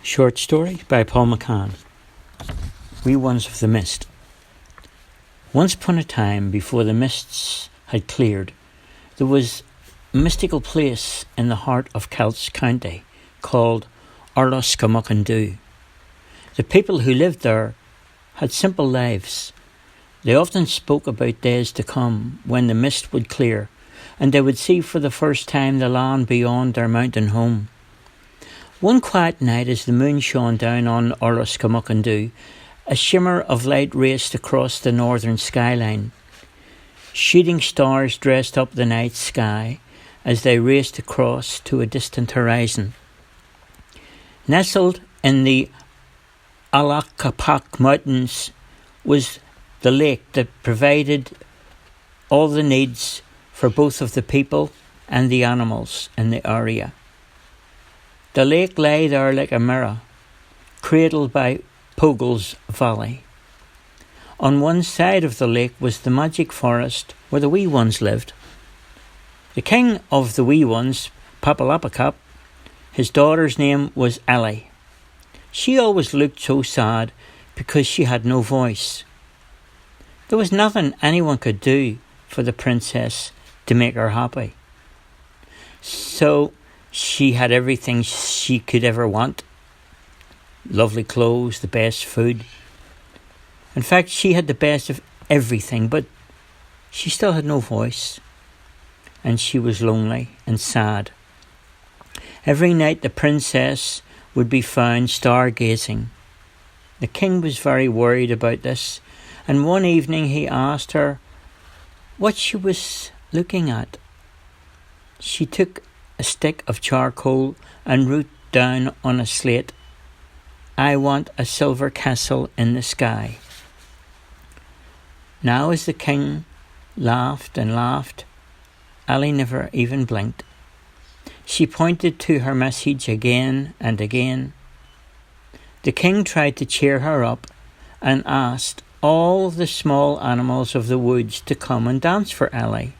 Short story by Paul McCann. Wee Ones of the Mist. Once upon a time, before the mists had cleared, there was a mystical place in the heart of Kelts County called Orloscamuckandoo. The people who lived there had simple lives. They often spoke about days to come when the mist would clear and they would see for the first time the land beyond their mountain home. One quiet night, as the moon shone down on Orloscamuckandoo, a shimmer of light raced across the northern skyline. Shooting stars dressed up the night sky as they raced across to a distant horizon. Nestled in the Allahabad Mountains was the lake that provided all the needs for both of the people and the animals in the area. The lake lay there like a mirror, cradled by Pogle's Valley. On one side of the lake was the magic forest where the wee ones lived. The king of the wee ones, Papalapakap, his daughter's name was Ellie. She always looked so sad because she had no voice. There was nothing anyone could do for the princess to make her happy. So she had everything she could ever want. Lovely clothes, the best food. In fact, she had the best of everything, but she still had no voice. And she was lonely and sad. Every night the princess would be found stargazing. The king was very worried about this, and one evening he asked her what she was looking at. She took a stick of charcoal and wrote down on a slate, "I want a silver castle in the sky." Now as the king laughed and laughed, Ellie never even blinked. She pointed to her message again and again. The king tried to cheer her up and asked all the small animals of the woods to come and dance for Ellie.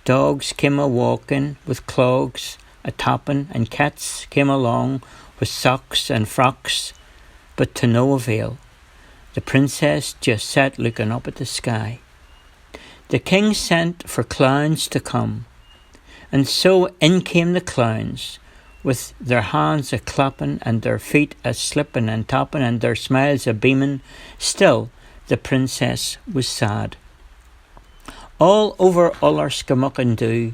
Dogs came a-walking with clogs a-tapping, and cats came along with socks and frocks, but to no avail. The princess just sat looking up at the sky. The king sent for clowns to come, and so in came the clowns, with their hands a-clapping and their feet a-slipping and tapping and their smiles a-beaming. Still, the princess was sad. All over Orloscamuckandoo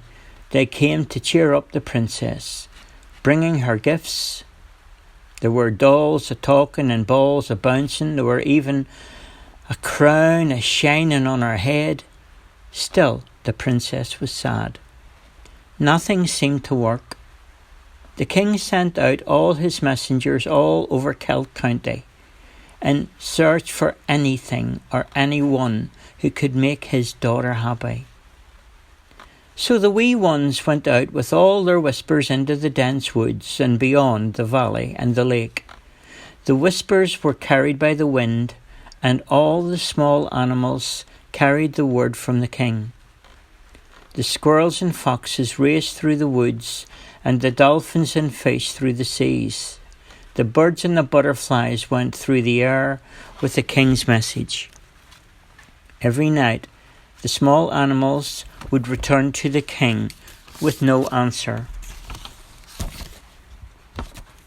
they came to cheer up the princess, bringing her gifts. There were dolls a-talking and balls a-bouncing. There were even a crown a-shining on her head. Still, the princess was sad. Nothing seemed to work. The king sent out all his messengers all over Kelt County and searched for anything or anyone who could make his daughter happy. So the wee ones went out with all their whispers into the dense woods and beyond the valley and the lake. The whispers were carried by the wind, and all the small animals carried the word from the king. The squirrels and foxes raced through the woods, and the dolphins and fish through the seas. The birds and the butterflies went through the air with the king's message. Every night, the small animals would return to the king with no answer.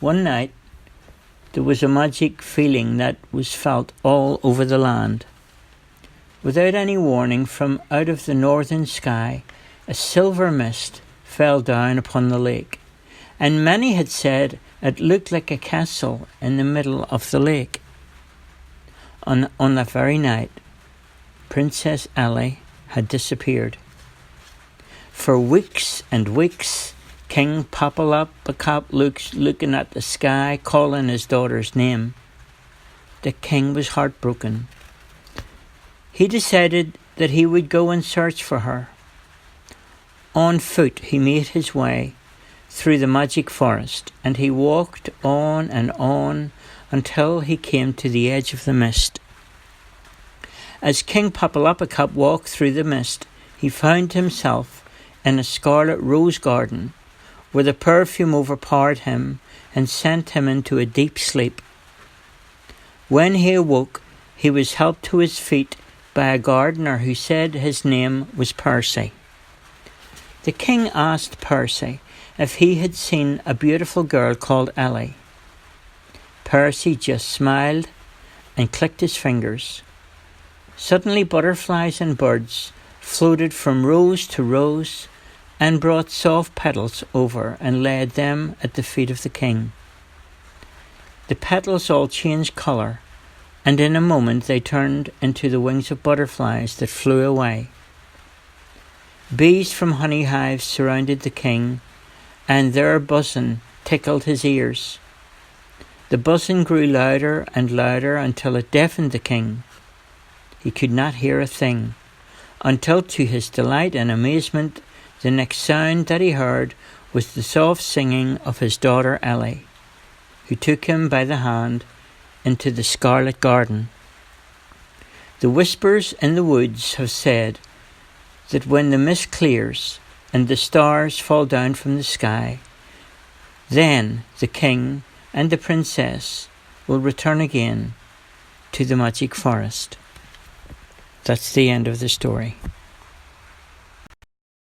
One night, there was a magic feeling that was felt all over the land. Without any warning, from out of the northern sky, a silver mist fell down upon the lake, and many had said it looked like a castle in the middle of the lake. On that very night, Princess Ellie had disappeared. For weeks and weeks, King Papalapakap looking at the sky, calling his daughter's name. The king was heartbroken. He decided that he would go and search for her. On foot he made his way through the magic forest, and he walked on and on until he came to the edge of the mist. As King Papalapakap walked through the mist, he found himself in a scarlet rose garden, where the perfume overpowered him and sent him into a deep sleep. When he awoke, he was helped to his feet by a gardener who said his name was Percy. The king asked Percy if he had seen a beautiful girl called Ellie. Percy just smiled and clicked his fingers. Suddenly butterflies and birds floated from rose to rose and brought soft petals over and laid them at the feet of the king. The petals all changed colour, and in a moment they turned into the wings of butterflies that flew away. Bees from honey hives surrounded the king, and their buzzing tickled his ears. The buzzing grew louder and louder until it deafened the king. He could not hear a thing, until to his delight and amazement, the next sound that he heard was the soft singing of his daughter Ellie, who took him by the hand into the Scarlet Garden. The whispers in the woods have said that when the mist clears and the stars fall down from the sky, then the king and the princess will return again to the magic forest. That's the end of the story.